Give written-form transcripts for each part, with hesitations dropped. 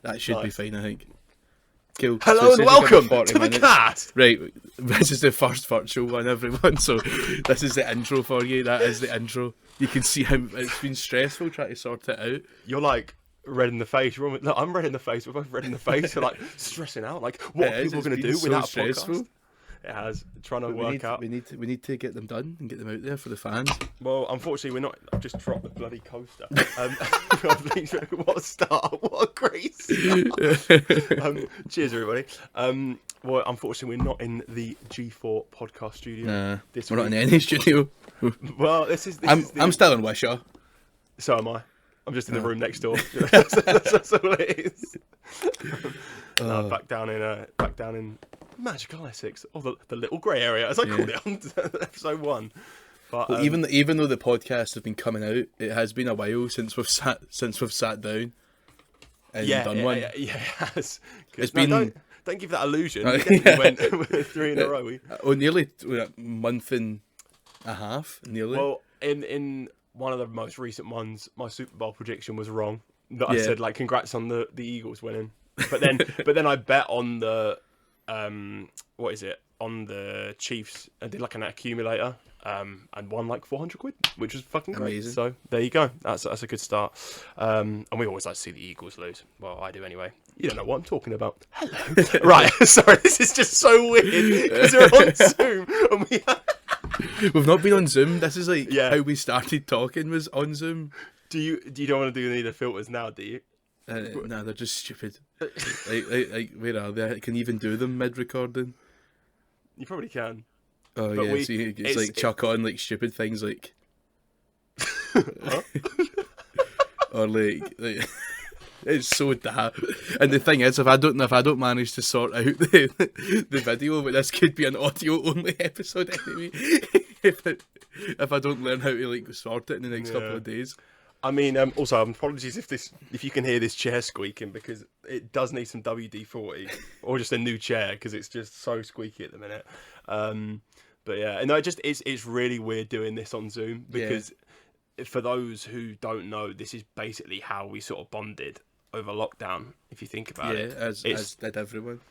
That should be Nice. fine, I think. Cool. Hello So and it says we've got welcome 40 to the minutes. cast. Right, this is the first virtual one, everyone. So this is the intro for you. That is the intro. You can see how it's been stressful trying to sort it out. You're like red in the face. Look, I'm red in the face. We're both red in the face. We're like stressing out. Like, what are people going to do without a podcast? It has. Trying to work out. We need to get them done and get them out there for the fans. Well, unfortunately, we're not. I've just dropped the bloody coaster. What a start! What a grace! Cheers, everybody. Well, unfortunately, we're not in the G4 podcast studio. Nah, this we're week. not in any studio. Well, I'm still in Wishaw. So am I. I'm just in the room next door. That's all it is. Back down in magical Essex, or the little grey area, as I called it on episode 1. But well, even though the podcast has been coming out, it has been a while since we've sat down and done one. Yeah, it has. It's been. Don't give that illusion. We definitely went 3 in a row. Nearly a month and a half. Nearly. Well, in one of the most recent ones, my Super Bowl prediction was wrong. That I said like, congrats on the Eagles winning. But then I bet on the on the Chiefs. I did like an accumulator and won like 400 quid, which was fucking great. Amazing. So there you go. That's a good start. And we always like to see the Eagles lose. Well, I do anyway. You don't know what I'm talking about. Hello. Right. Sorry, this is just so weird because we're on Zoom and we've not been on Zoom. This is like Yeah. how we started talking was on Zoom. Do you don't want to do any of the filters now, do you? Nah, they're just stupid. like where are they? I can even do them mid-recording. You probably can. Oh But yeah, see, it's like chuck on like stupid things like, or like it's so daft. And the thing is, if I don't manage to sort out the video, but this could be an audio only episode anyway. if I don't learn how to like sort it in the next couple of days. I mean, also apologies if you can hear this chair squeaking, because it does need some WD-40 or just a new chair because it's just so squeaky at the minute. But yeah, and it's really weird doing this on Zoom because for those who don't know, this is basically how we sort of bonded over lockdown. If you think about it, as did everyone.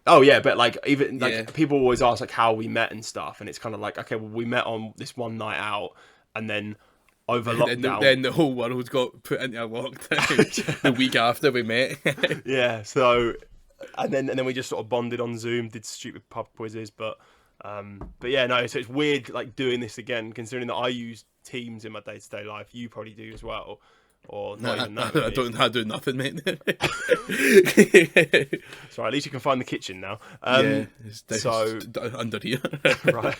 Oh yeah, but like even like people always ask like how we met and stuff, and it's kind of like, okay, well, we met on this one night out, and then over lockdown, then the whole world got put into a lockdown the week after we met. Yeah, so and then we just sort of bonded on Zoom, did stupid pub quizzes, but yeah, no, so it's weird like doing this again, considering that I use Teams in my day-to-day life. You probably do as well, or not even that. I do nothing, mate. So at least you can find the kitchen now. It's under here. Right.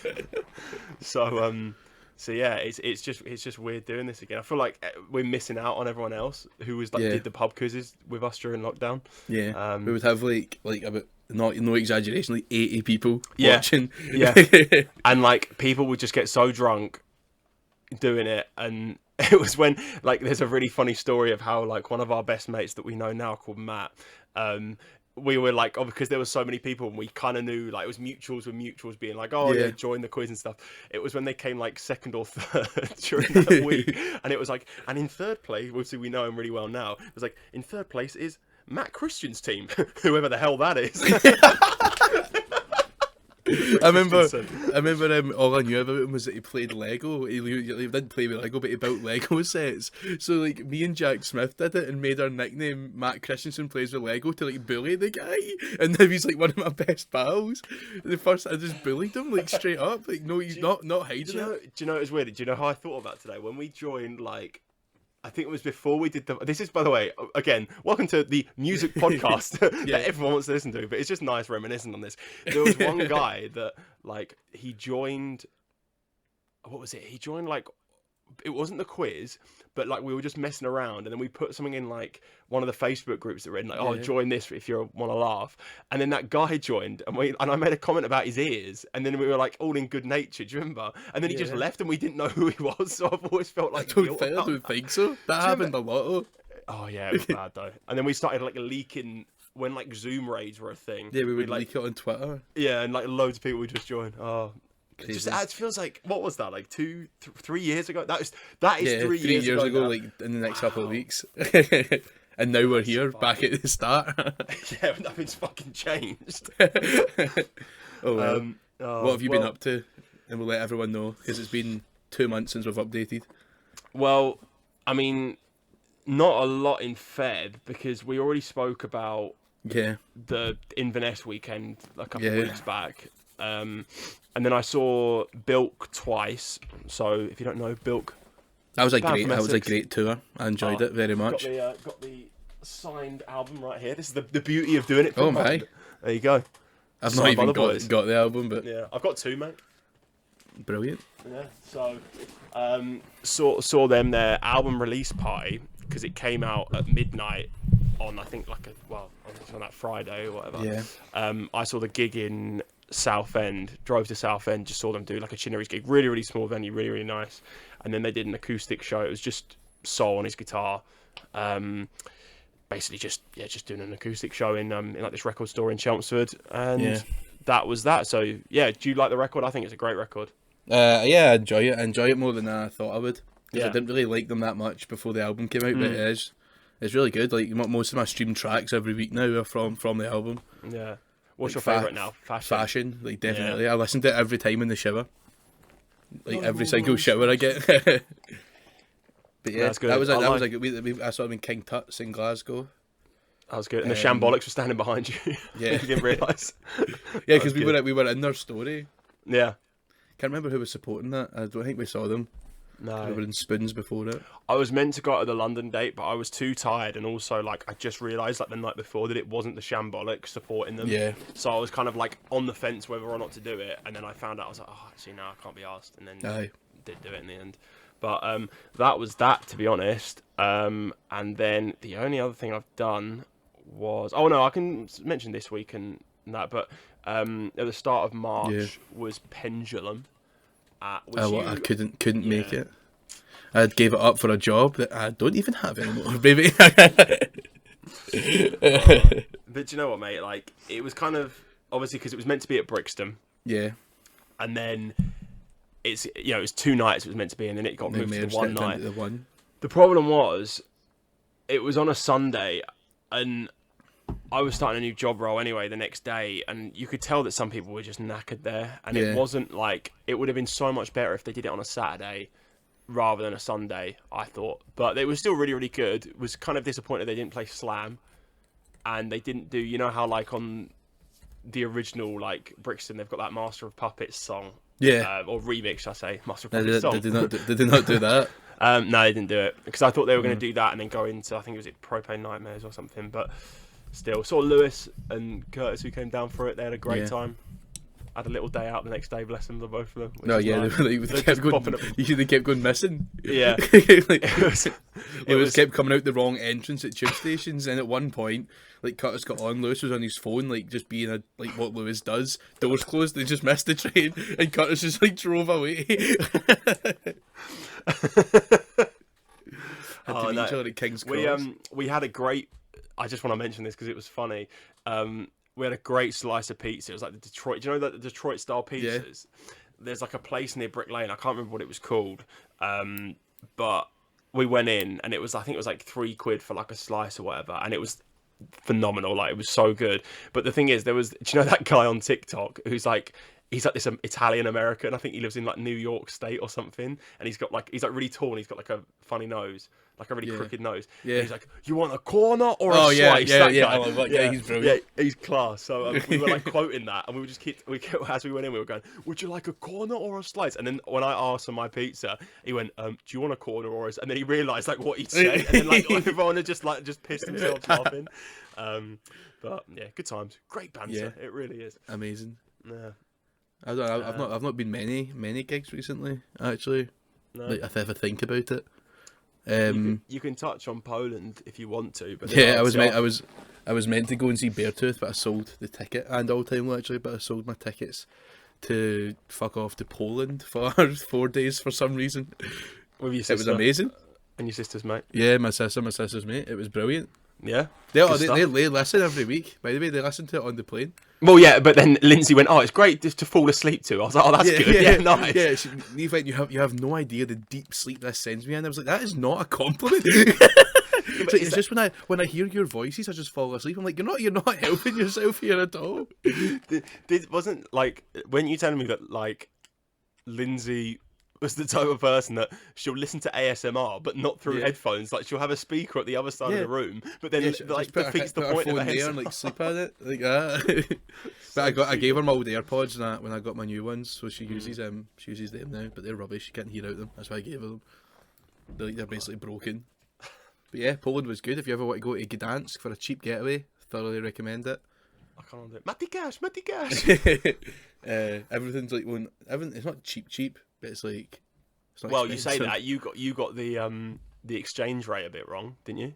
So yeah, it's just weird doing this again. I feel like we're missing out on everyone else who was like did the pub quizzes with us during lockdown. Yeah, we would have like about no exaggeration, like 80 people watching. Yeah, and like people would just get so drunk doing it, and it was when like there's a really funny story of how like one of our best mates that we know now called Matt. We were like, because there were so many people, and we kind of knew like it was mutuals with mutuals being like, join the quiz and stuff. It was when they came like second or third during that week, and it was like, and in third place, obviously we know him really well now. It was like, in third place is Matt Christian's team, whoever the hell that is. I remember all I knew about him was that he played Lego. He didn't play with Lego, but he built Lego sets. So like me and Jack Smith did it and made our nickname Matt Christensen Plays with Lego to like bully the guy, and now he's like one of my best pals. The first I just bullied him like straight up, like no, he's not hiding it. Do you know it was weird? Do you know how I thought about today when we joined like? I think it was before we did this is, by the way, again, welcome to the music podcast that everyone wants to listen to, but it's just nice reminiscing on this. There was one guy that, like, he joined, what was it? He joined, like, it wasn't the quiz, but, like, we were just messing around, and then we put something in, like, one of the Facebook groups that were in, like, join this if you want to laugh. And then that guy joined, and I made a comment about his ears, and then we were, like, all in good nature, do you remember? And then he just left, and we didn't know who he was, so I've always felt like I don't think so. That happened a lot. Oh, yeah, it was bad, though. And then we started, like, leaking when, like, Zoom raids were a thing. Yeah, we would like, leak it on Twitter. Yeah, and, like, loads of people would just join. Oh, crazy. It feels like, what was that, like 3 years ago? That is 3 3 years ago, now. like in the next couple of weeks. And now we're here, so back at the start. Yeah, nothing's fucking changed. Oh well. What have you been up to? And we'll let everyone know, because it's been 2 months since we've updated. Well, I mean, not a lot in Feb, because we already spoke about the Inverness weekend a couple of weeks back. And then I saw Bilk twice. So if you don't know Bilk, that was a great tour. I enjoyed it very much. Got the signed album right here. This is the beauty of doing it. Oh my! There you go. I've not even got the album, but yeah, I've got 2, mate. Brilliant. Yeah. So saw them their album release party, because it came out at midnight on, I think, on that Friday or whatever. Yeah. I saw the gig in Southend, drove to Southend, just saw them do like a Chinnery's gig, really, really small venue, really, really nice. And then they did an acoustic show. It was just Sol on his guitar, basically just doing an acoustic show in like this record store in Chelmsford, and that was that. So yeah, do you like the record? I think it's a great record. Yeah, I enjoy it. I enjoy it more than I thought I would, because I didn't really like them that much before the album came out. But it's really good. Like most of my streamed tracks every week now are from the album. Yeah. What's like your favourite now? Fashion, like definitely. I listen to it every time in the shower. Like every single shower I get. But yeah, that's good. I saw them in King Tut's in Glasgow. That was good. And the Shambolics were standing behind you. Yeah. You didn't realise. Yeah, because we were in their story. Yeah. Can't remember who was supporting that. I don't think we saw them. No. We were in Spoons before it. I was meant to go to the London date, but I was too tired, and also like I just realised like the night before that it wasn't the Shambolics supporting them. Yeah. So I was kind of like on the fence whether or not to do it, and then I found out I was like, oh, actually no, I can't be asked, and then did do it in the end. But that was that, to be honest. And then the only other thing I've done was I can mention this week and that, but at the start of March was Pendulum. I couldn't make it. I gave it up for a job that I don't even have anymore, baby. But you know what, mate? Like, it was kind of obviously because it was meant to be at Brixton. Yeah. And then it was 2 nights it was meant to be, and then it got moved to the one night. The problem was, it was on a Sunday, and I was starting a new job role anyway the next day, and you could tell that some people were just knackered there, and it wasn't like, it would have been so much better if they did it on a Saturday rather than a Sunday, I thought. But it was still really, really good. It was kind of disappointed they didn't play Slam, and they didn't do, you know how like on the original like Brixton they've got that Master of Puppets song, or remix, I say, Master of Puppets song. They did not do that. No, they didn't do it, because I thought they were going to do that and then go into, I think it was Propane Nightmares or something, but still, saw Lewis and Curtis who came down for it. They had a great time. Had a little day out the next day, bless them, the both of them. No, yeah, they kept going missing. Yeah. Lewis kept coming out the wrong entrance at tube stations, and at one point, like, Curtis got on, Lewis was on his phone, like, just being like what Lewis does. Doors closed, they just missed the train, and Curtis just, like, drove away. At King's Cross. We had a great... I just want to mention this because it was funny. We had a great slice of pizza. It was like the Detroit... Do you know the Detroit style pizzas? Yeah. There's like a place near Brick Lane. I can't remember what it was called. But we went in, and I think it was like £3 for like a slice or whatever. And it was phenomenal. Like, it was so good. But the thing is, do you know that guy on TikTok who's like... He's like this Italian American. I think he lives in like New York State or something. And he's like really tall, and he's got like a funny nose, like a really crooked nose. Yeah. And he's like, "You want a corner or a slice?" Yeah, he's brilliant. Yeah, he's class. So we were like quoting that, and we just kept as we went in, we were going, "Would you like a corner or a slice?" And then when I asked for my pizza, he went, "Do you want a corner or a?" And then he realised like what he'd say, and then like everyone had just pissed themselves laughing. But yeah, good times, great banter. Yeah. It really is amazing. Yeah. I've not been many gigs recently, actually. No. Like, if I ever think about it. You can touch on Poland if you want to, but yeah, I was meant to go and see Beartooth, but I sold the ticket, and All Time Low actually, but I sold my tickets to fuck off to Poland for 4 days for some reason. With your sister? It was amazing. And your sister's mate? Yeah, my sister's mate. It was brilliant. Yeah, they listen every week. By the way, they listen to it on the plane. Well, yeah, but then Lindsay went, "Oh, it's great just to fall asleep to." I was like, "Oh, that's good. Yeah, nice." Yeah, you have no idea the deep sleep this sends me, and I was like, "That is not a compliment." So it's just when I hear your voices, I just fall asleep. I'm like, you're not helping yourself here at all. Wasn't like when you telling me that like Lindsay was the type of person that she'll listen to ASMR but not through headphones. Like she'll have a speaker at the other side of the room, but then like defeats the point of there and like sleep at it like that. But I gave her my old AirPods and that when I got my new ones, so she uses them now. But they're rubbish. She can't hear out them. That's why I gave her them. They're basically broken. But yeah, Poland was good. If you ever want to go to Gdansk for a cheap getaway, thoroughly recommend it. I can't do it. Matty cash. Everything's like it's not cheap, but it's like. It's not well, expensive. You say that you got the exchange rate a bit wrong, didn't you?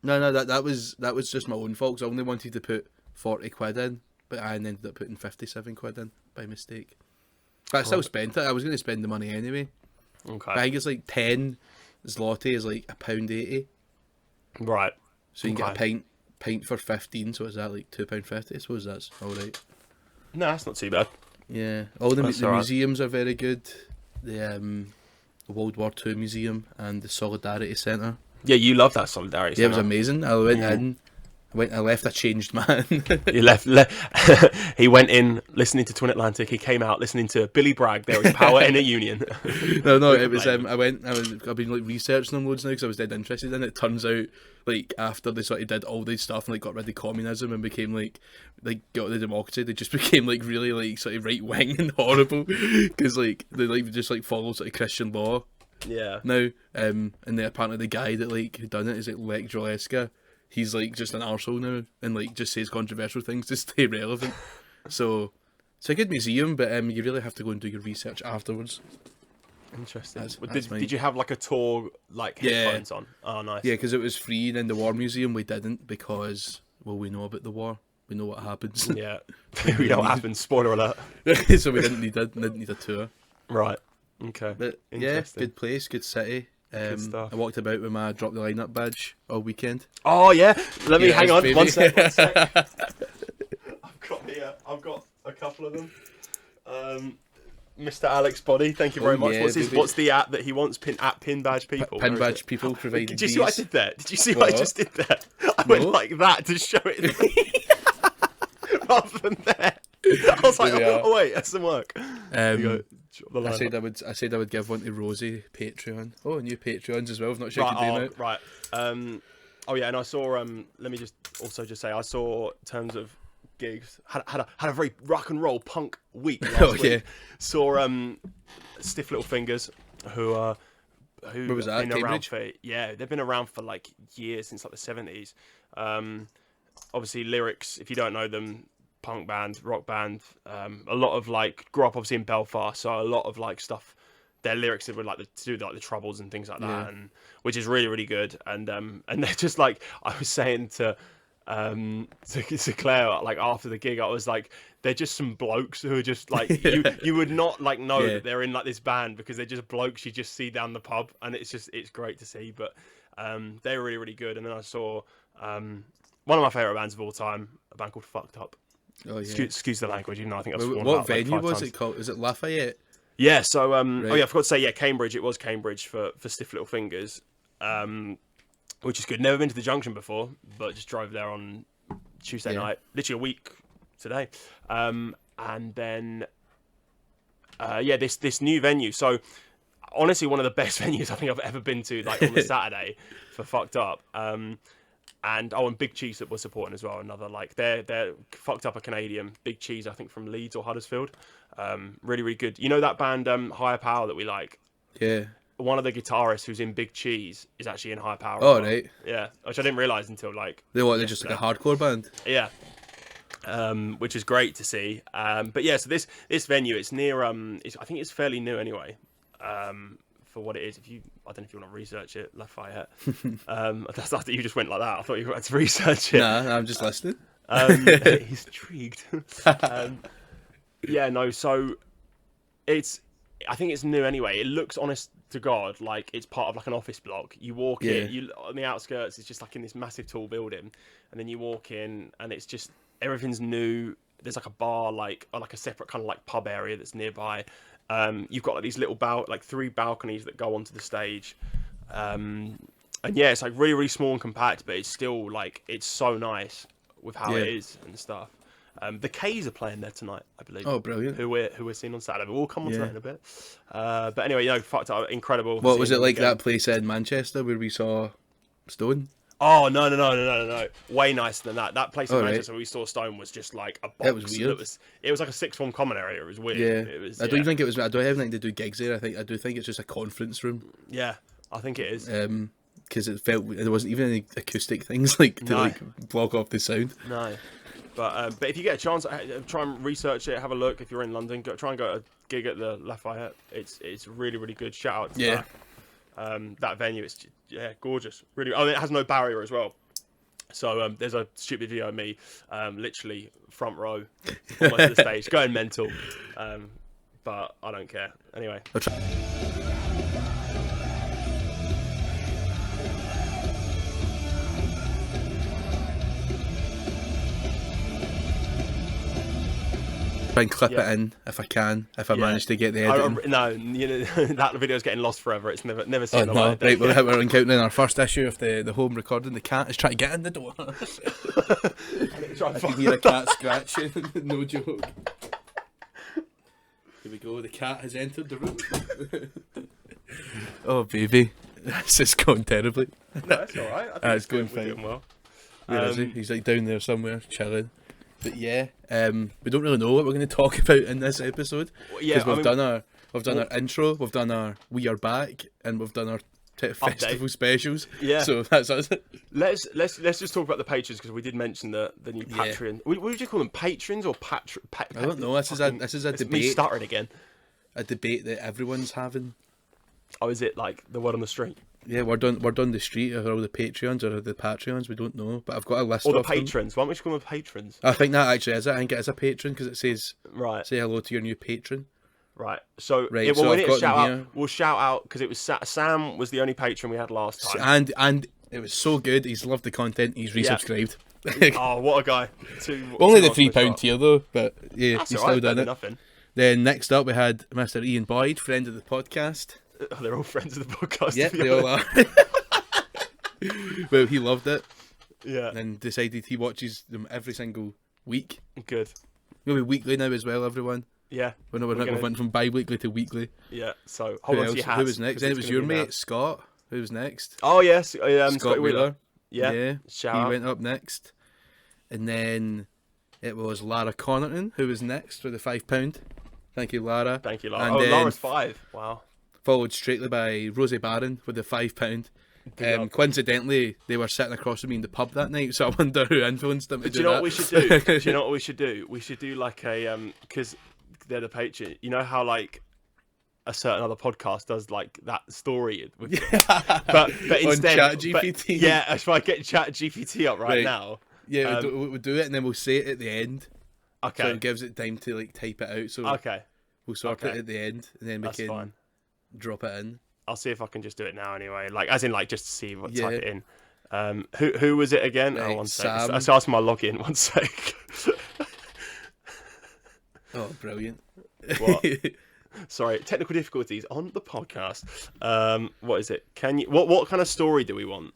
No, that was just my own fault. 'Cause I only wanted to put 40 quid in, but I ended up putting 57 quid in by mistake. But I still spent it. I was going to spend the money anyway. Okay. But I think it's like 10 zloty is like £1.80. Right. So you can get a pint for 15. So is that like £2.50? I suppose that's all right. No, that's not too bad. Yeah, all the That's all right. museums are very good. The World War II Museum and the Solidarity Centre. Yeah, you love that Solidarity. Yeah, it was amazing. I went in. I left a changed man. He left. He went in listening to Twin Atlantic. He came out listening to Billy Bragg. There is power in a union. No, it was. I've been like researching them loads now because I was dead interested in it. Turns out, like after they sort of did all this stuff and like got rid of communism and became like got the democracy, they just became like really like sort of right wing and horrible because like they like just like follow sort of Christian law. Yeah. Now, and then apparently the guy that like had done it is like Lech Walesa. He's like just an arsehole now and like just says controversial things to stay relevant. So it's a good museum, but you really have to go and do your research afterwards. Interesting. That's did you have like a tour like headphones on? Oh, nice. Yeah, because it was free, and in the War Museum we didn't because we know about the war. We know what happens. Yeah. We know what happens. Spoiler alert. So we didn't need a tour. Right. Okay. But yeah, good place, good city. Good stuff. I walked about with my drop the lineup badge all weekend. Oh yeah, let me hang on baby. one sec. I've got a couple of them. Mr. Alex Body, thank you very much. Yeah, what's the app that he wants? Pin badge people. Pin badge people provide. Did you see what I did there? Did you see what I just did there? I went like that to show it rather than there. I was like, oh wait, that's some work. I said I would give one to Rosie Patreon. Oh, new Patreons as well. I've not checked them out. Right. Oh yeah, and I saw. Let me just say I saw in terms of gigs had a very rock and roll punk week last week. Yeah. Saw Stiff Little Fingers who Where was that? been around Cambridge? they've been around for like years, since like the 70s. Obviously Lyrics, if you don't know them, punk band, rock band, a lot of like grew up obviously in Belfast, so a lot of like stuff, their lyrics were like to do like the Troubles and things like that, and which is really really good. And they're just like, I was saying to Claire like after the gig, I was like, they're just some blokes who are just like you would not like know that they're in like this band because they're just blokes you just see down the pub, and it's great to see. But they're really really good. And then I saw one of my favourite bands of all time, a band called Fucked Up. Oh, yeah. Excuse the language, even though I think I've sworn what about venue like 5 was times. it called? Is it Lafayette? Yeah, so Right. oh yeah, I forgot to say, Cambridge. It was Cambridge for Stiff Little Fingers, which is good. Never been to the Junction before, but just drove there on Tuesday night, literally a week today, and then this new venue. So honestly, one of the best venues I think I've ever been to, like on the Saturday for Fucked Up. And Big Cheese that was supporting as well. Another like they're Fucked Up, a Canadian. Big Cheese, I think from Leeds or Huddersfield. Really really good. You know that band Higher Power that we like? Yeah. One of the guitarists who's in Big Cheese is actually in Higher Power. Oh, right. Yeah, which I didn't realise until like. They're just like a hardcore band. Yeah. Which is great to see. But yeah, so this venue, it's near I think it's fairly new anyway. For what it is, I don't know if you want to research it, Lafayette. That's after you just went like that. I thought you had to research it. Nah, I'm just listening. He's intrigued. So I think it's new anyway. It looks, honest to God, like it's part of like an office block. You walk in, on the outskirts, it's just like in this massive tall building, and then you walk in, and it's just everything's new. There's like a bar, like a separate kind of like pub area that's nearby. You've got like these little 3 balconies that go onto the stage, and And yeah, it's like really, really small and compact, but it's still like it's so nice with how it is and stuff. The K's are playing there tonight, I believe. Oh, brilliant! Who we're seeing on Saturday. But we'll come on to that in a bit. But anyway, fucked up, incredible. What was it like that place in Manchester where we saw Stone? Oh no! Way nicer than that. That place in Manchester where we saw Stone was just like a box. It was weird. It was like a sixth form common area. It was weird. Yeah, it was. I don't even think it was. I don't have anything to do gigs there. I do think it's just a conference room. Yeah, I think it is. Because it felt there wasn't even any acoustic things like to like block off the sound. No. But if you get a chance, try and research it. Have a look. If you're in London, try and go to a gig at the Lafayette. It's really, really good. Shout out to that venue. It's gorgeous. Really. Oh, it has no barrier as well. So there's a stupid video of me, literally front row, almost at the stage, going mental. But I don't care. Anyway. And clip it in if I can, if I manage to get the editing. No, that video's getting lost forever. It's never seen. Oh no! Right, we're encountering our first issue of the home recording. The cat is trying to get in the door. I can hear a cat scratching. No joke. Here we go. The cat has entered the room. Oh baby, this is going terribly. No, that's all right. I think it's going fine. Doing well. Where is he? He's like down there somewhere, chilling. But yeah, we don't really know what we're going to talk about in this episode because we've done our intro, we've done our We Are Back, and we've done our festival specials. Yeah, so that's us. Let's just talk about the patrons because we did mention the new Patreon. What would you call them, patrons or I don't know. This is a debate. Me starting again. A debate that everyone's having. Oh, is it like the word on the street? Yeah, we're done the street. Are all the Patreons or the Patreons? We don't know, but I've got a list. Or the patrons. Why don't we just call them patrons? I think that actually is it. I think it is a patron because it says say hello to your new patron. Right. So right. So we need to shout out. We'll shout out because it was Sam was the only patron we had last time. And it was so good. He's loved the content. He's resubscribed. Oh, what a guy! Only the £3 tier though, but yeah, that's he's right, still done it. Nothing. Then next up we had Mr. Ian Boyd, friend of the podcast. Oh, they're all friends of the podcast. Yeah, they all are. Well, he loved it. Yeah. And decided he watches them every single week. Good. We'll be weekly now as well, everyone. Yeah. We went from bi-weekly to weekly. Yeah. So hold on to your hats. Who was next? Then it was your mate, Scott. Who was next? Oh yes, Scott Wheeler. Yeah. He went up next. And then it was Lara Connaughton who was next for the £5. Thank you, Lara. Thank you, Lara. And Lara's £5. Wow. Followed straightly by Rosie Barron with the £5. Coincidentally, they were sitting across from me in the pub that night, so I wonder who influenced them to do that. Do you know what we should do? Do you know what we should do? We should do like a because they're the Patreon. You know how like a certain other podcast does like that story with but instead on ChatGPT. Yeah, if I get ChatGPT up right now. Yeah, we'll do it and then we'll say it at the end. Okay. So it gives it time to like type it out. So okay. We'll sort it at the end and then we can drop it in. I'll see if I can just do it now anyway. Like as in like just to see what type it in. Who was it again? Right, 1 Sam. sec. Let's ask my login 1 sec. Oh, brilliant. What? Sorry, technical difficulties on the podcast. What is it? Can you what kind of story do we want?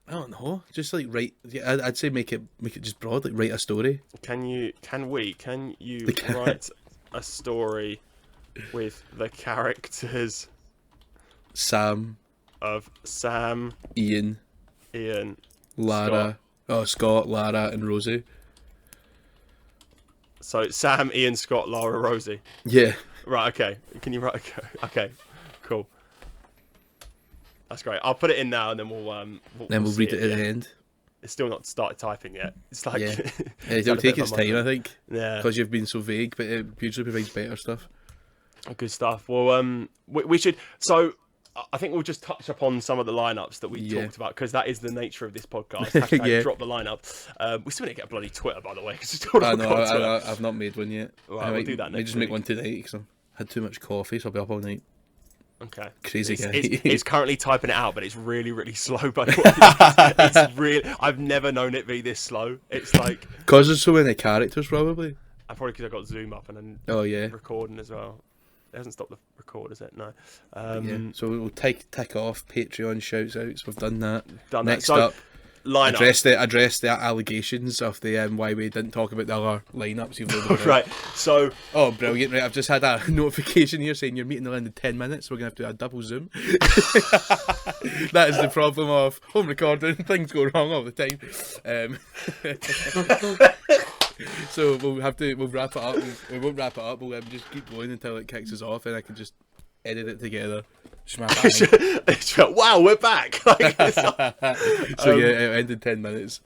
I don't know. Just like write. Yeah, I'd say make it just broad. Like write a story. Can you write a story with the characters Sam, Ian, Lara, Scott, Lara, and Rosie. So Sam, Ian, Scott, Lara, Rosie. Yeah. Right. Okay. Can you write? Okay. Cool. That's great. I'll put it in now, and then we'll read it at the end. It's still not started typing yet. It's like it'll take its time, I think. Yeah. Because you've been so vague, but it usually provides better stuff. Good stuff. Well, we should. So I think we'll just touch upon some of the lineups that we talked about because that is the nature of this podcast. Drop the lineup. We still need to get a bloody Twitter, by the way. I've not made one yet. Right, we'll do that next week. Make one tonight because I had too much coffee, so I'll be up all night. Okay. Crazy guy. It's currently typing it out, but it's really, really slow. By the way, it's really. I've never known it be this slow. It's like because there's so many characters, probably. Probably because I got Zoom up and then recording as well. hasn't stopped the record, is it? No. Yeah. So we'll tick off Patreon shouts outs. We've done that. Done Next that. So, up, address the allegations of the why we didn't talk about the other lineups. Even though right. So. Oh, brilliant! Right, I've just had a notification here saying your meeting will end in 10 minutes. We're gonna have to do a double Zoom. That is the problem of home recording. Things go wrong all the time. So we'll wrap it up. We won't wrap it up. We'll just keep going until it kicks us off, and I can just edit it together. Wow, we're back. Like, so yeah, it ended 10 minutes.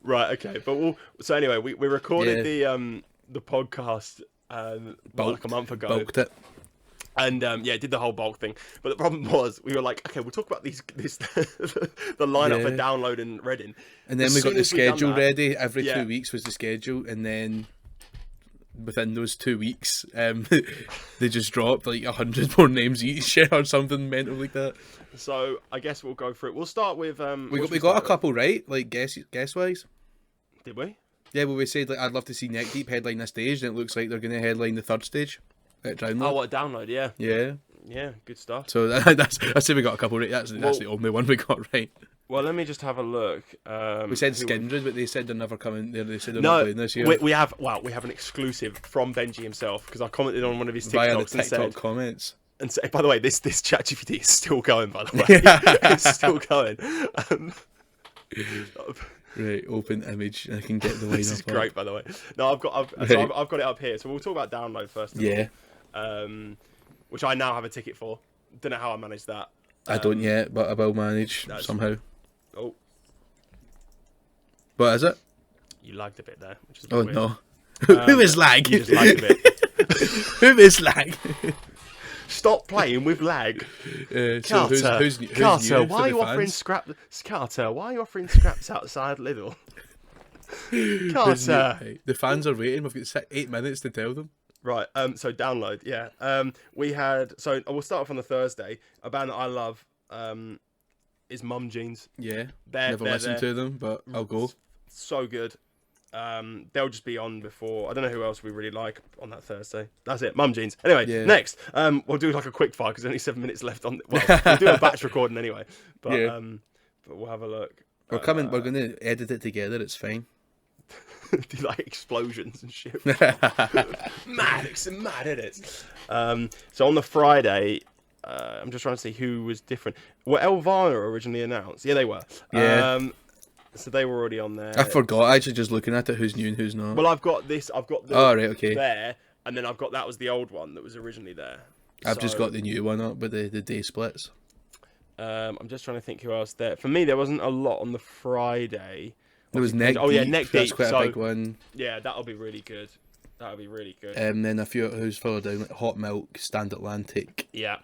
Right. Okay. But so anyway, we recorded the podcast like a month ago. Bulked it. And did the whole bulk thing. But the problem was, we were like, okay, we'll talk about the lineup for Download and Reading. And then we got the schedule ready. Every 2 weeks was the schedule, and then within those 2 weeks, they just dropped like 100 more names each or something mental like that. So I guess we'll go through it. We'll start with we got a couple right, like guess wise. Did we? Yeah, well, we said like I'd love to see Neck Deep headline this stage, and it looks like they're going to headline the third stage. Oh, what, Download? Yeah. Yeah, good stuff. So I say we got a couple right. That's the only one we got right. Well, let me just have a look. We said Skindred, but they said they're never coming. They said they're not playing this year. We have an exclusive from Benji himself, because I commented on one of his TikToks via the TikTok and said, comments. And so, by the way, this ChatGPT is still going. By the way, it's still going. Right, open image. I can get the line This up. is great, by the way. No, I've got it up here. So we'll talk about Download first. Which I now have a ticket for. Don't know how I managed that. I don't yet, but I will manage somehow. Oh, what is it? you lagged a bit there, which is a bit weird. No. Who is lag? You just lagged a bit. Who is lag? Stop playing with lag. So who's Carter, new why are you offering scraps outside Lidl? Carter. The fans are waiting. We've got 8 minutes to tell them. Right, so Download, we had, so we'll start off on the Thursday. A band that I love is Mum Jeans. Yeah, never listened to them, but I'll go. So good. They'll just be on before, I don't know who else we really like on that Thursday. That's it, Mum Jeans. Anyway, next, we'll do like a quick fire, because there's only 7 minutes left on, we'll do a batch recording anyway, but we'll have a look. We're going to edit it together, it's fine. Do like explosions and shit. Some mad edits. So on the Friday, I'm just trying to see who was different. Were Elvana originally announced? Yeah, they were. Yeah. So they were already on there. I forgot. Actually, just looking at it, who's new and who's not. Well, I've got the there, and then that was the old one that was originally there. I've just got the new one up with the day splits. I'm just trying to think who else there. For me, there wasn't a lot on the Friday. There was Neck Deep. Oh yeah, Neck Deep. That's quite a big one. Yeah, that'll be really good. That'll be really good. And then a few who's followed down, like Hot Milk, Stand Atlantic. Yeah.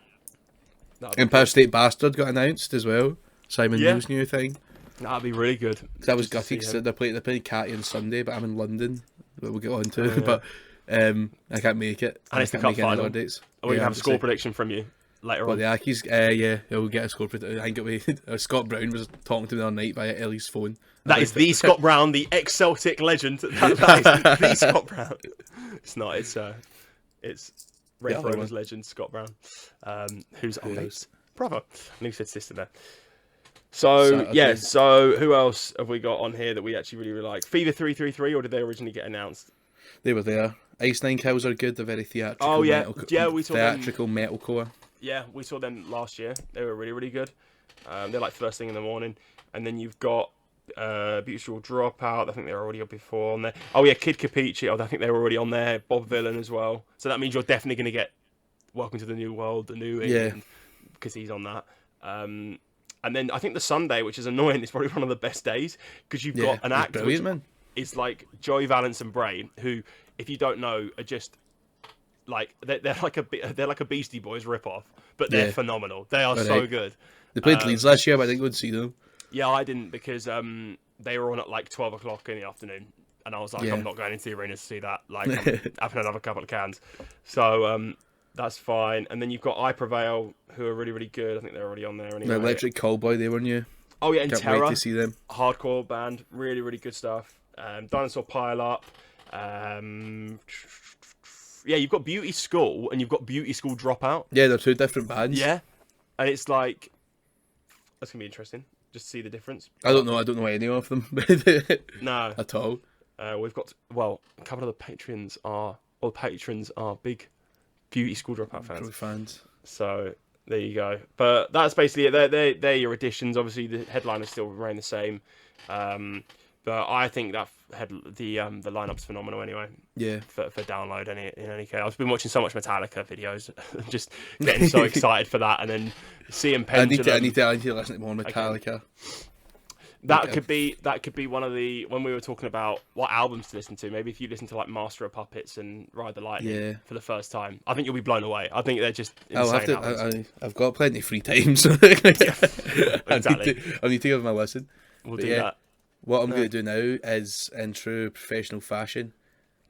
Empire State Bastard got announced as well. Simon Neil's new thing. That'd be really good. That was gutty because they're playing Catty on Sunday, but I'm in London. But we'll get on to it. But I can't make it. And it's the cup final. We have a score prediction from you later on. The Ackies, we'll get a score prediction. I think Scott Brown was talking to me the other night via Ellie's phone. That is the Scott Brown, the ex-Celtic legend. That is the Scott Brown. It's not. It's Red Rover's legend, Scott Brown, who's our mate's brother. I knew you said sister there. So so who else have we got on here that we actually really like? Fever 333, or did they originally get announced? They were there. Ice Nine Kills are good. They're very theatrical. Oh yeah, we saw theatrical metalcore. Yeah, we saw them last year. They were really, really good. They're like first thing in the morning. And then you've got Beautiful Dropout. I think they were already up before on there. Oh yeah, Kid Capiche. I think they were already on there. Bob Villain as well. So that means you're definitely going to get Welcome to the New World, the New England, because he's on that. And then I think the Sunday, which is annoying, is probably one of the best days, because you've got an act which is like Joey Valance and Brain, who, if you don't know, are just like they're like a Beastie Boys ripoff, but they're phenomenal. They are so good. They played Leeds last year, but I didn't go and see them. Yeah, I didn't, because they were on at like 12 o'clock in the afternoon, and I was like, I'm not going into the arena to see that. Like, I'm having another couple of cans. So that's fine. And then you've got I Prevail, who are really, really good. I think they're already on there anyway. The Electric Callboy, they were new. Oh yeah, and Can't Terror. wait to see them. Hardcore band, really, really good stuff. Dinosaur Pile Up. you've got Beauty School and you've got Beauty School Dropout. Yeah, they're two different bands. Yeah, and it's like that's gonna be interesting. Just to see the difference. I don't know any of them. No, at all. We've got a couple of the patrons are big Beauty School Dropout fans. So there you go. But that's basically it. They're your additions. Obviously, the headliners still remain the same. But I think that the lineup's phenomenal anyway. Yeah. For download in any case, I've been watching so much Metallica videos, just getting so excited for that, and then seeing Pendulum. I need to listen to more Metallica. That could be one of the when we were talking about what albums to listen to. Maybe if you listen to like Master of Puppets and Ride the Lightning for the first time, I think you'll be blown away. I think they're just insane. I've got plenty of free time, so exactly. I need to give them a listen. We'll do that. What I'm going to do now is, in true professional fashion,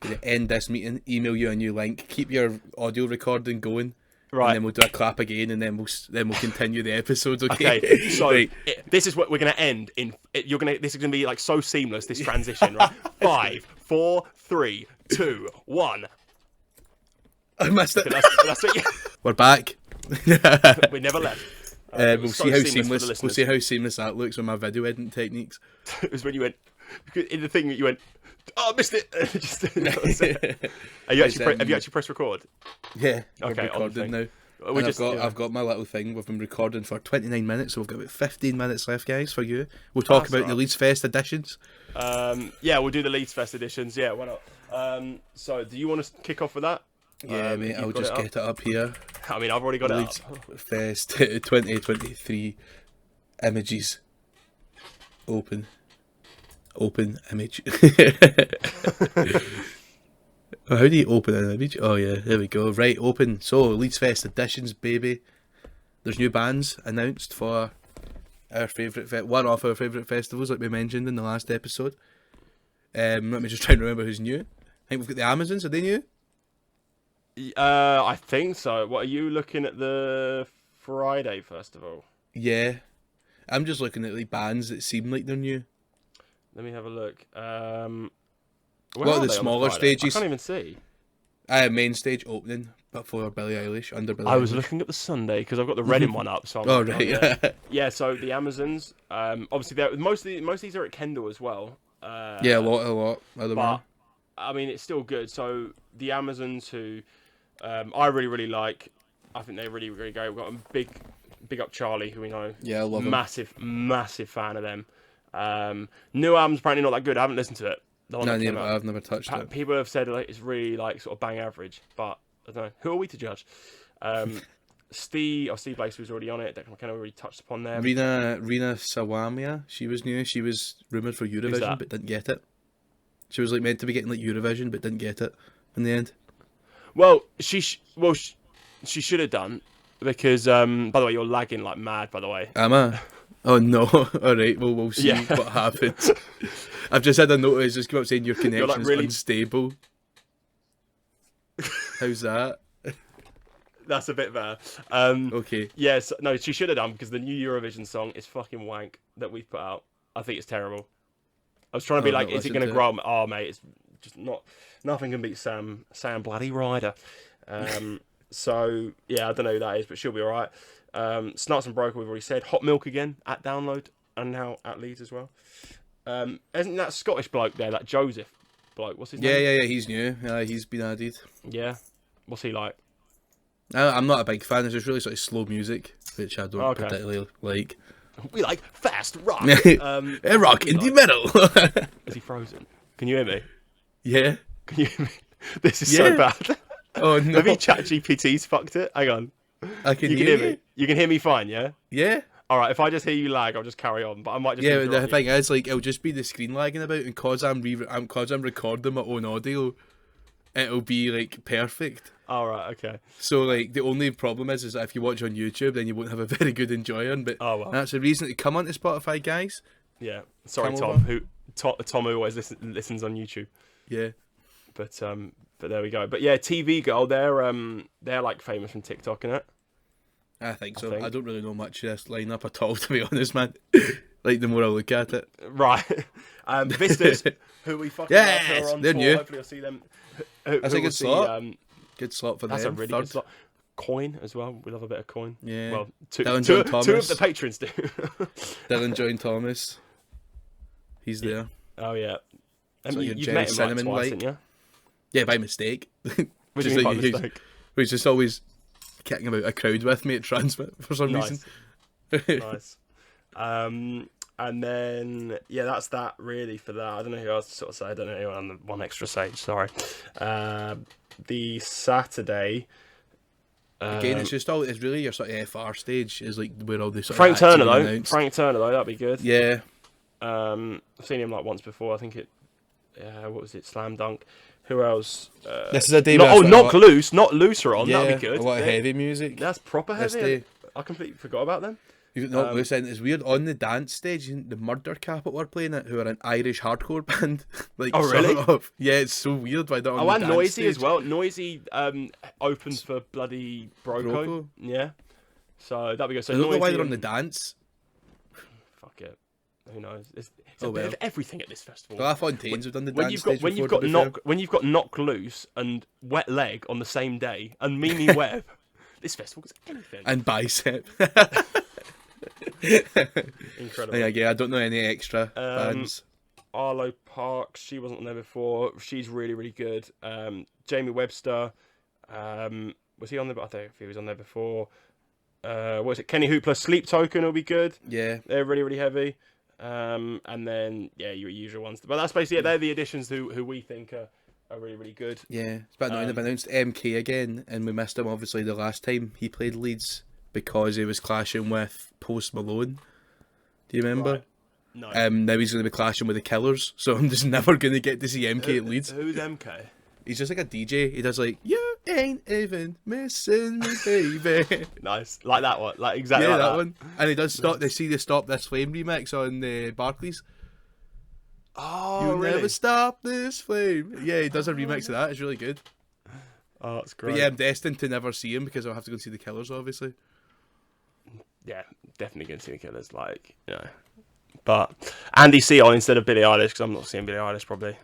going to end this meeting, email you a new link, keep your audio recording going, right, and then we'll do a clap again, and then we'll continue the episode. Okay, so right. This is what we're going to end in. This is going to be like so seamless. This transition, right? 5, 4, 3, 2, 1. I missed it. That's it. Yeah. We're back. We never left. We'll see how seamless. We'll see how seamless that looks with my video editing techniques. It was when you went in the thing that you went. Oh, I missed it. Have you actually pressed record? Yeah. Okay. I've recorded now. I've got my little thing. We've been recording for 29 minutes, so we've got about 15 minutes left, guys, for you. We'll talk about the Leeds Fest editions. Yeah, we'll do the Leeds Fest editions. Yeah, why not? So, do you want to kick off with that? Yeah, mate, I'll just get it up here. I mean, I've already got Leeds it up. Fest 2023 images. Open image. Oh, how do you open an image? Oh yeah, there we go. Right, open. So Leeds Fest editions, baby. There's new bands announced for our favourite one of our favourite festivals, like we mentioned in the last episode. Let me just try and remember who's new. I think we've got the Amazons. Are they new? I think so. What are you looking at the Friday festival? Yeah, I'm just looking at like bands that seem like they're new. Let me have a look. What are the smaller stages? I can't even see. Main stage opening, but for Billie Eilish, under Billie Eilish. I was looking at the Sunday because I've got the Reading one up. So I'm right. Yeah, so the Amazons. Obviously, most of these are at Kendall as well. Yeah, a lot. But I mean, it's still good. So the Amazons, who I really like. I think they're really great. We've got a big up Charlie, who we know. Yeah, I love him. Massive fan of them. New album's apparently not that good. I haven't listened to it. I've never touched it. People have said like it's really like sort of bang average, but I don't know. Who are we to judge? Steve Blaze was already on it. Declan McKenna already touched upon them. Rina Sawamia, she was new. She was rumoured for Eurovision, but didn't get it. She was like meant to be getting like Eurovision, but didn't get it in the end. Well, she should have done because by the way, you're lagging like mad. By the way, am I? Oh no! All right, well we'll see what happens. I've just had a notice just come up saying your connection is unstable. How's that? That's a bit better. Okay. Yes, no, she should have done because the new Eurovision song is fucking wank that we've put out. I think it's terrible. I was trying to be like, is it going to grow? Oh mate, it's just not. Nothing can beat Sam bloody Ryder. So yeah, I don't know who that is, but she'll be all right. Snarts and Broker, we've already said. Hot Milk again at Download and now at Leeds as well. Isn't that Scottish bloke there, that Joseph bloke? What's his name? Yeah, he's new. He's been added. Yeah. What's he like? I'm not a big fan. It's just really sort of slow music, which I don't particularly like. We like fast rock. Rock in the middle. Is he frozen? Can you hear me? Yeah. Can you hear me? This is so bad. Oh no. Maybe ChatGPT's fucked it. Hang on. I can hear me. You can hear me fine, yeah? Yeah. All right. If I just hear you lag, I'll just carry on. But I might just. Yeah. The thing is, like, it'll just be the screen lagging about, and cause I'm recording my own audio, it'll be like perfect. All right. Okay. So like the only problem is that if you watch on YouTube, then you won't have a very good enjoying. But that's the reason to come onto Spotify, guys. Yeah. Sorry, Tom. Tom who always listens on YouTube. Yeah. But there we go. But yeah, TV Girl, they're like famous from TikTok, innit? I think so. I don't really know much of this lineup at all, to be honest, man. Like the more I look at it. Right. Vistas, who we fucking love, who are on they're tour. new. Hopefully I'll see them. That's a good slot. Good slot for That's them. a really good slot. Coin as well. We love a bit of coin. Yeah. Well, two Dylan of Thomas. the patrons do. Dylan John Thomas. He's there. Oh yeah. So You've Jerry met him like Cinnamon, twice, like. didn't you? Yeah, by mistake. What do you mean by mistake? He's just always kicking about a crowd with me at Transmit for some reason. Nice. And then that's that really for that. I don't know who else to sort of say. I don't know anyone on the one extra stage. Sorry. The Saturday. Again, it's really your sort of FR stage is like where all this. Frank Turner though. Frank Turner though, that'd be good. Yeah. I've seen him like once before. I think it. What was it? Slam Dunk. Who else? This is a day. Knock Loose. Not Looser on. Yeah, that'd be good. A lot of heavy music. That's proper heavy. I completely forgot about them. You've not Loose, and it's weird on the dance stage. The Murder Capital were playing it, who are an Irish hardcore band. Like, oh really? Sort of. Yeah, it's so weird. Why don't? And Noisy stage. As well. Noisy opens for bloody Broco. Yeah. So that'd be good. So I don't know why they're on the dance. Fuck it. Who knows? It's a bit of everything at this festival. Fontaines have done the dance stage when you've got Knock Loose and Wet Leg on the same day and Mimi Webb, this festival is anything. And Bicep. Incredible. Yeah, I don't know any extra bands. Arlo Parks, she wasn't on there before. She's really, really good. Jamie Webster, was he on there? I think he was on there before. What was it? Kenny Hoopla, Sleep Token will be good. Yeah. They're really, really heavy. And then, your usual ones. But that's basically it. They're the additions who we think are really, really good. Yeah. It's about annoying they've announced MK again, and we missed him obviously the last time he played Leeds because he was clashing with Post Malone. Do you remember? Right. No. Now he's going to be clashing with the Killers, so I'm just never going to get to see MK at Leeds. Who's MK? He's just like a DJ. He does like, you ain't even missing me, baby. Nice. Like that one. Like exactly yeah, like that one. And he does Stop This Flame remix on Barclays. Oh, you really? never stop this flame. Yeah, he does a remix of that. It's really good. Oh, that's great. But yeah, I'm destined to never see him because I'll have to go and see the Killers, obviously. Yeah, definitely going to see the Killers. Like, But Andy C on instead of Billie Eilish, because I'm not seeing Billie Eilish probably.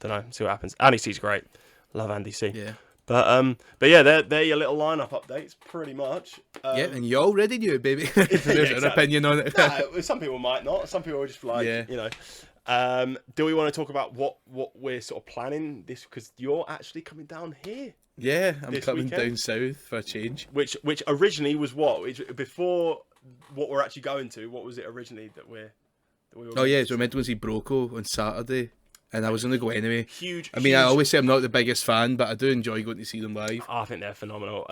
Don't know. See what happens. Andy C's great. Love Andy C. Yeah. But yeah, they're your little lineup updates, pretty much. Yeah, and you already knew, baby. There's an opinion on it. Nah, some people might not. Some people are just like, Do we want to talk about what we're sort of planning this? Because you're actually coming down here. Yeah, I'm coming weekend. down south for a change. Which originally was what? Before what we're actually going to, what was it originally that we were so we're meant to go see Broco on Saturday. And I was going to go anyway. Huge. I always say I'm not the biggest fan, but I do enjoy going to see them live. I think they're phenomenal.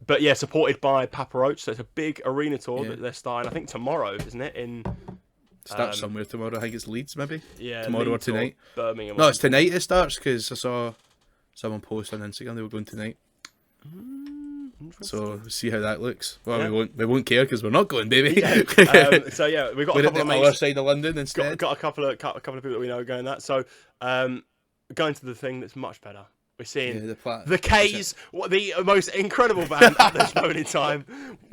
But yeah, supported by Papa Roach, so it's a big arena tour that they're starting. I think tomorrow, isn't it? Starts somewhere tomorrow. I think it's Leeds, maybe. Yeah, tomorrow Leeds or tonight. Or Birmingham. No, it's tonight. It starts because I saw someone post on Instagram they were going tonight. So we'll see how that looks. Well, we won't care because we're not going, baby. Yeah. So yeah, we've got a couple of other side of London instead. Got a couple of people that we know going that. So going to the thing that's much better. We're seeing the K's, the most incredible band at this moment in time.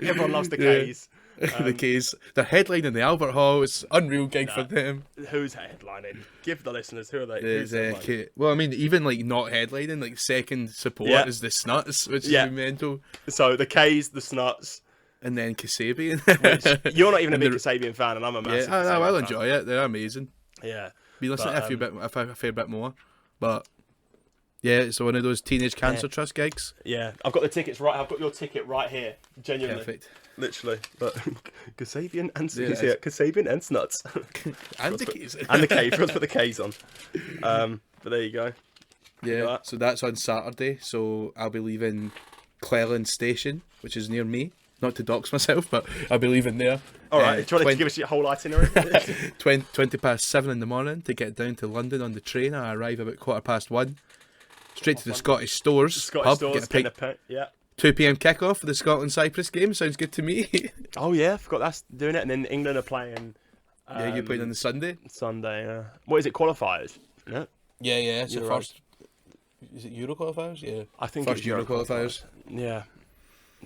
Everyone loves the K's. The K's. They're headlining the Albert Hall. It's an unreal gig for them. Who's headlining? Give the listeners, who are they? Well, I mean, even like not headlining, like second support is the Snuts, which is mental. So the K's, the Snuts. And then Kasabian. You're not even a big Kasabian fan, and I'm a massive Kasabian fan. I'll enjoy it. They're amazing. Yeah. Be listening a fair bit more. But yeah, it's one of those Teenage Cancer Trust gigs. Yeah, I've got the tickets right. I've got your ticket right here. Genuinely. Perfect. Literally. But Kasabian and Kasabian and Snuts. And the K's. And the K. Let's put the K's on. But there you go. Yeah. So that's on Saturday. So I'll be leaving Cleland Station, which is near me. Not to dox myself, but I'll be leaving there. All right. Do you want to give us your whole itinerary? 7:20 in the morning to get down to London on the train. I arrive about 1:15. Straight to the Scottish Stores pub. Get a pint. Yeah. 2 p.m. kickoff for the Scotland-Cyprus game. Sounds good to me. Oh yeah, I forgot that's doing it. And then England are playing. Yeah, you're playing on the Sunday. Sunday. Yeah. What is it? Qualifiers? Yeah. Yeah. It's the first. Is it Euro qualifiers? Yeah. I think first it's Euro qualifiers. Yeah.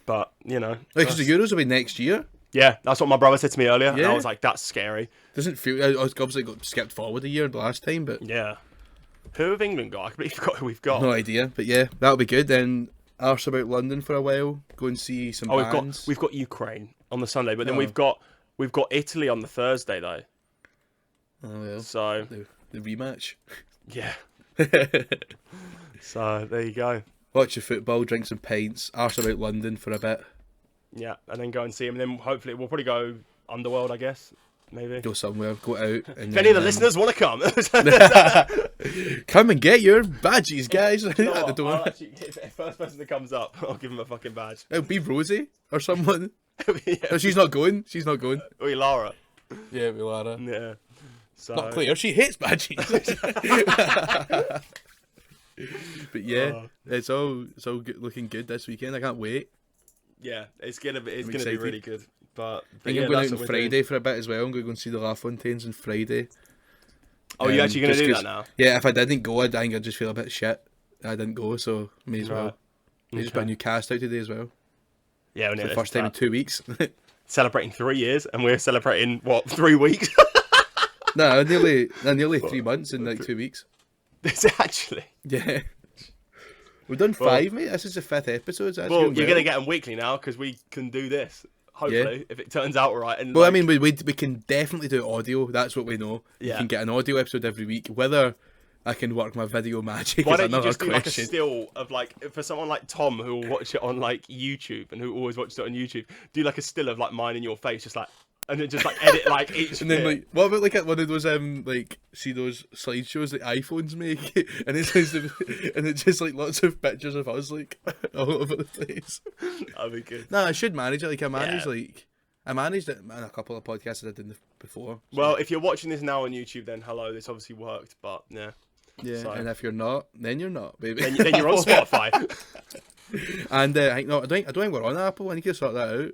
But because the Euros will be next year. Yeah, that's what my brother said to me earlier. Yeah. And I was like, that's scary. Doesn't feel. I obviously got skipped forward a year the last time, but yeah. Who have England got? I completely forgot who we've got. No idea, but yeah, that'll be good. Then arse about London for a while. Go and see some bands. We've got Ukraine on the Sunday, but then Oh. we've got Italy on the Thursday though. Oh well. So The rematch. yeah. So there you go. Watch your football, drink some pints, arse about London for a bit. Yeah, and then go and see him, and then hopefully we'll probably go Underworld, I guess. Maybe. Go somewhere, go out. And If any of the listeners want to come, come and get your badges, guys. At the door. I'll actually, if the first person that comes up, I'll give him a fucking badge. It'll be Rosie or someone. Yeah. No, she's not going. She's not going. Or Lara. Yeah, it'll be Lara. Yeah. So. Not Claire. She hates badges. But yeah, it's all good, looking good this weekend. I can't wait. Yeah, it's gonna be excited. really good. But I think yeah, I'm going that's out on what we're Friday doing. for a bit as well. I'm going to go and see the La Fontaines on Friday. Oh, you're actually gonna just do 'cause- that now? Yeah, if I didn't go, I think I'd just feel a bit shit. I didn't go, so may as well. Right. They just put a new cast out today as well. Yeah, For the first time in 2 weeks. celebrating 3 years, and we're celebrating what 3 weeks? No, nearly 3 months in like 2 weeks. It's actually. Yeah. We've done 5, mate. This is the 5th episode. So Well, you're gonna get them weekly now because we can do this. Hopefully, if it turns out right. And Well, like, I mean, we can definitely do audio. That's what we know. You Yeah. can get an audio episode every week. Whether I can work my video magic why is don't you another just do like a question. still of like for someone like Tom who will watch it on like YouTube and who always watches it on YouTube, do like a still of like mine in your face, just like, and then just like edit like each. And then, bit. like, what about like one of those like see those slideshows that iPhones make, and it's just like lots of pictures of us like all over the place. That'd be good. No, I should manage it. Like I managed Yeah. I managed it in a couple of podcasts that I did before. So, Well, if you're watching this now on YouTube, then hello. This obviously worked, but yeah. yeah, so- and if you're not, then you're not, baby. Then you're on Spotify. And I think no, I don't think we're on Apple. I need to sort that out.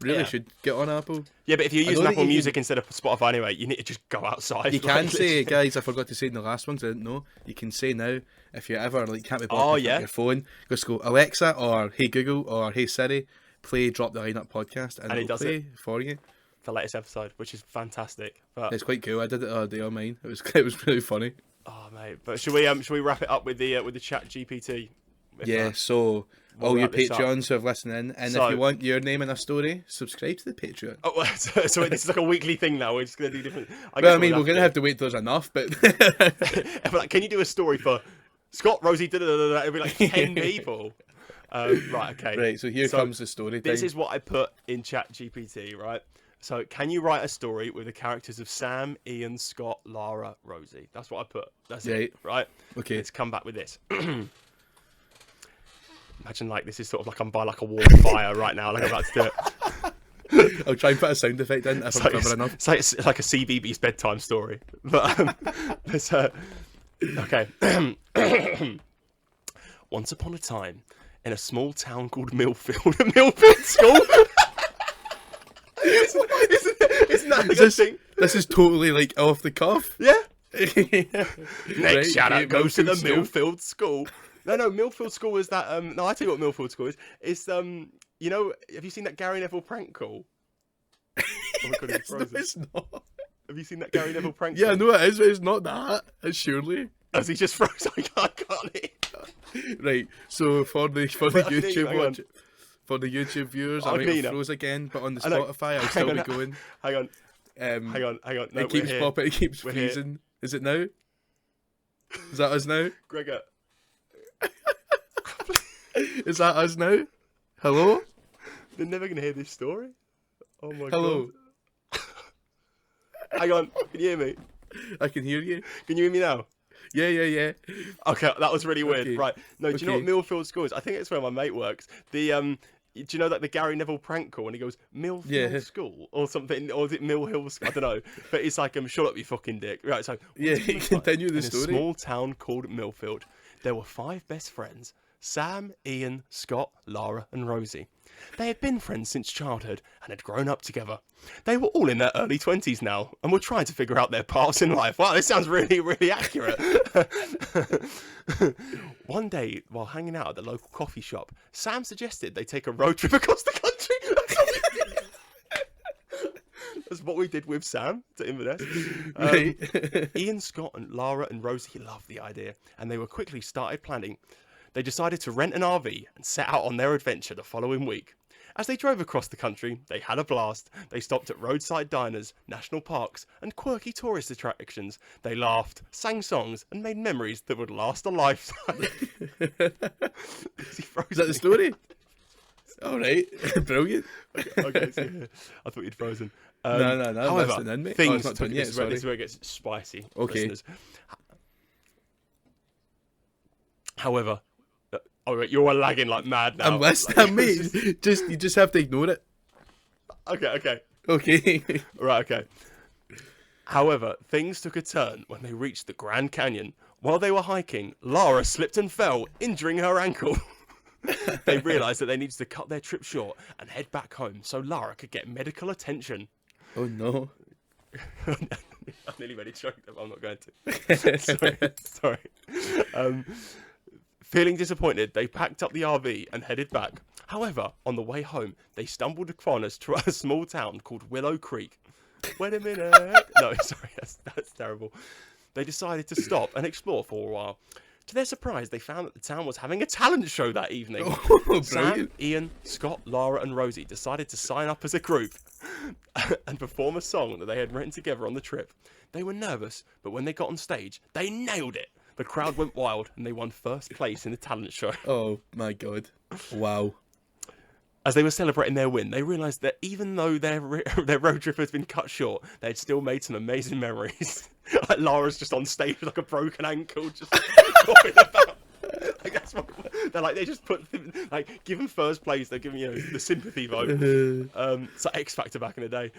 Really Yeah. should get on Apple. Yeah, but if you're I using don't Apple think you Music instead of Spotify anyway, you need to just go outside. You like, can say, literally. guys, I forgot to say in the last one 'cause I didn't know. You can say now, if you ever like can't be Oh, bothered yeah? with your phone, just go Alexa or Hey Google or Hey Siri, play Drop the Lineup podcast, and it it'll does play for you. the latest episode, which is fantastic. But It's quite cool. I did it the other day on mine. It was really funny. oh mate, but should we wrap it up with the Chat GPT? Yeah. So We'll all your wrap this up. Patreons who have listened in, and So- if you want your name in a story, subscribe to the Patreon. Oh, so this is like a weekly thing now. We're just gonna do different. Well, I mean, we're gonna have to wait till there's enough, but If, like, can you do a story for Scott, Rosie? It'll be like 10 people. Right. Okay. right. So here comes the story. This thing. is what I put in Chat GPT. Right. So, can you write a story with the characters of Sam, Ian, Scott, Lara, Rosie? That's what I put. That's it. Right. Okay. Let's come back with this. Imagine like this is sort of like I'm by like a wall of fire right now. Like I'm about to do it. I'll try and put a sound effect in if I'm clever enough. It's like a CBeebies bedtime story. But let's, okay. Once upon a time, in a small town called Millfield, Millfield School. Isn't that a good thing? This is totally like off the cuff. Yeah. Next Next shout out goes to the Millfield School. No, Millfield School is that. No, I tell you what Millfield School is. It's you know, have you seen that Gary Neville prank call? Oh my God, he's No, frozen. it's not. Have you seen that Gary Neville prank? Yeah, call? no, it is. But it's not that. It's surely As he just froze, I can't hear. right. So for the Wait, I think- YouTube hang on. watch, for the YouTube viewers, I Okay, might you have know. froze again, but on the I know. Spotify, I'll Hang still on, be going. Hang on, Um, hang on. No, it keeps we're here. popping. It keeps We're here. freezing. Is it now? Is that us now? Gregor, Is that us now? Hello? they're never gonna hear this story. Oh my Hello? God. Hang on, can you hear me? I can hear you. Can you hear me now? Yeah. Okay, that was really weird. Okay. Right. No, do you know what Okay. Millfield School is? I think it's where my mate works. The do you know like the Gary Neville prank call when he goes Millfield Yeah. School or something, or is it Mill Hill School? I don't know. But it's like shut up, you fucking dick. Right. So Yeah, once upon a time, continue the in story. a small town called Millfield, there were 5 best friends: Sam, Ian, Scott, Lara, and Rosie. They had been friends since childhood and had grown up together. They were all in their early 20s now and were trying to figure out their paths in life. Wow, this sounds really, really accurate. One day, while hanging out at the local coffee shop, Sam suggested they take a road trip across the country. That's what we did with Sam to Inverness. Right. Ian, Scott, and Lara and Rosie loved the idea, and they were quickly started planning. They decided to rent an RV and set out on their adventure the following week. As they drove across the country, they had a blast. They stopped at roadside diners, national parks, and quirky tourist attractions. They laughed, sang songs, and made memories that would last a lifetime. Is that the story? All right, brilliant. Okay, so yeah, I thought you'd frozen. No, However, listening in, mate. things It's not done yet. this Sorry. is where it gets spicy. Okay. Listeners. However, you're all lagging like mad now. I'm listening, mate. You just have to ignore it. Okay. Okay. Right, okay. However, things took a turn when they reached the Grand Canyon. While they were hiking, Lara slipped and fell, injuring her ankle. They realised that they needed to cut their trip short and head back home so Lara could get medical attention. Oh no. I'm nearly ready to choke them. I'm not going to. Sorry. Feeling disappointed, they packed up the RV and headed back. However, on the way home, they stumbled upon a small town called Willow Creek. Wait a minute. No, sorry, that's terrible. They decided to stop and explore for a while. To their surprise, they found that the town was having a talent show that evening. Oh, Sam, Ian, Scott, Lara, and Rosie decided to sign up as a group and perform a song that they had written together on the trip. They were nervous, but when they got on stage, they nailed it. The crowd went wild, and they won first place in the talent show. Oh my god! Wow. As they were celebrating their win, they realised that even though their road trip has been cut short, they had still made some amazing memories. Like Lara's just on stage with like a broken ankle, just talking about. Like that's what they're like. They just put like give them first place. They're giving the sympathy vote. It's like X Factor back in the day.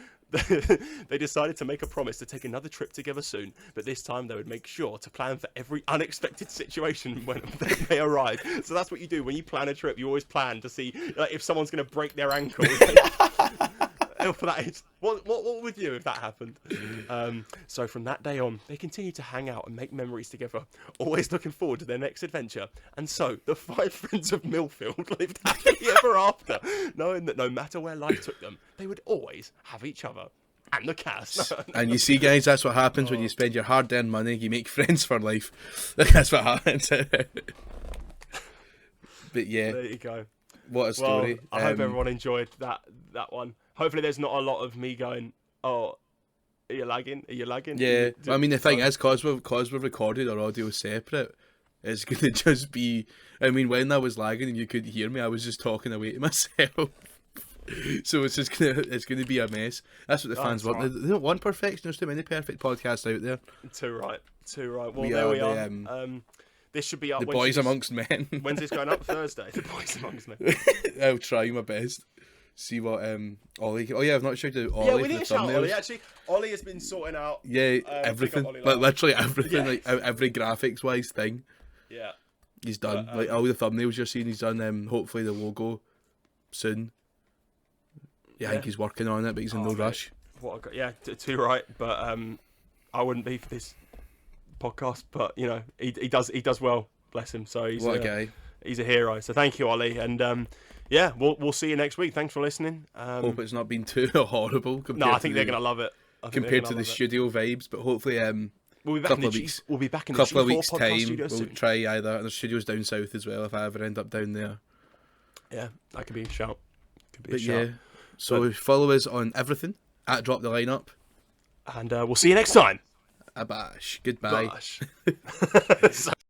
They decided to make a promise to take another trip together soon, but this time they would make sure to plan for every unexpected situation when they arrive. So that's what you do when you plan a trip. You always plan to see if someone's going to break their ankle. For that, what would you if that happened? So from that day on, they continued to hang out and make memories together, always looking forward to their next adventure. And so the 5 friends of Millfield lived happily ever after, knowing that no matter where life took them, they would always have each other and the cast. And you see, guys, that's what happens when you spend your hard-earned money. You make friends for life. That's what happens. But yeah, There you go. what a story. Well, I hope everyone enjoyed that one. Hopefully there's not a lot of me going, oh, are you lagging? Are you lagging? Yeah, I mean the thing is, cause we've recorded our audio separate, it's gonna just be. I mean, when I was lagging and you couldn't hear me, I was just talking away to myself. So it's gonna be a mess. That's what the fans want. Right. They don't want perfection. There's too many perfect podcasts out there. Too right. Well, We there are we the, are. This should be up. The when's boys this- amongst men. When's this going up? Thursday. The boys amongst men. I'll try my best. See what Oli. Oh yeah, I've not checked out Oli Yeah, we for need the to shout thumbnails. Oli. Actually, Oli has been sorting out. Yeah, pick up everything. Oli Like Lyall. literally everything. Yeah. Like every graphics wise thing. Yeah. He's done. But, Like all the thumbnails you're seeing, he's done. Hopefully the logo soon. Yeah, I think he's working on it, but he's in no mate. rush. Too right. But I wouldn't be for this podcast. But he does well. Bless him. So he's What a guy. He's a hero. So thank you, Oli. And yeah, we'll see you next week. Thanks for listening. Hope it's not been too horrible. No, I think they're gonna love it. compared to the studio vibes, but hopefully we'll be back couple in of the weeks. We'll be back in the couple of G4 weeks podcast time studio we'll soon. try either, and the studio's down south as well if I ever end up down there. Yeah, that could be a shout. But yeah, so follow us on everything at Drop the Lineup. And we'll see you next time. Abash. Goodbye. Gosh.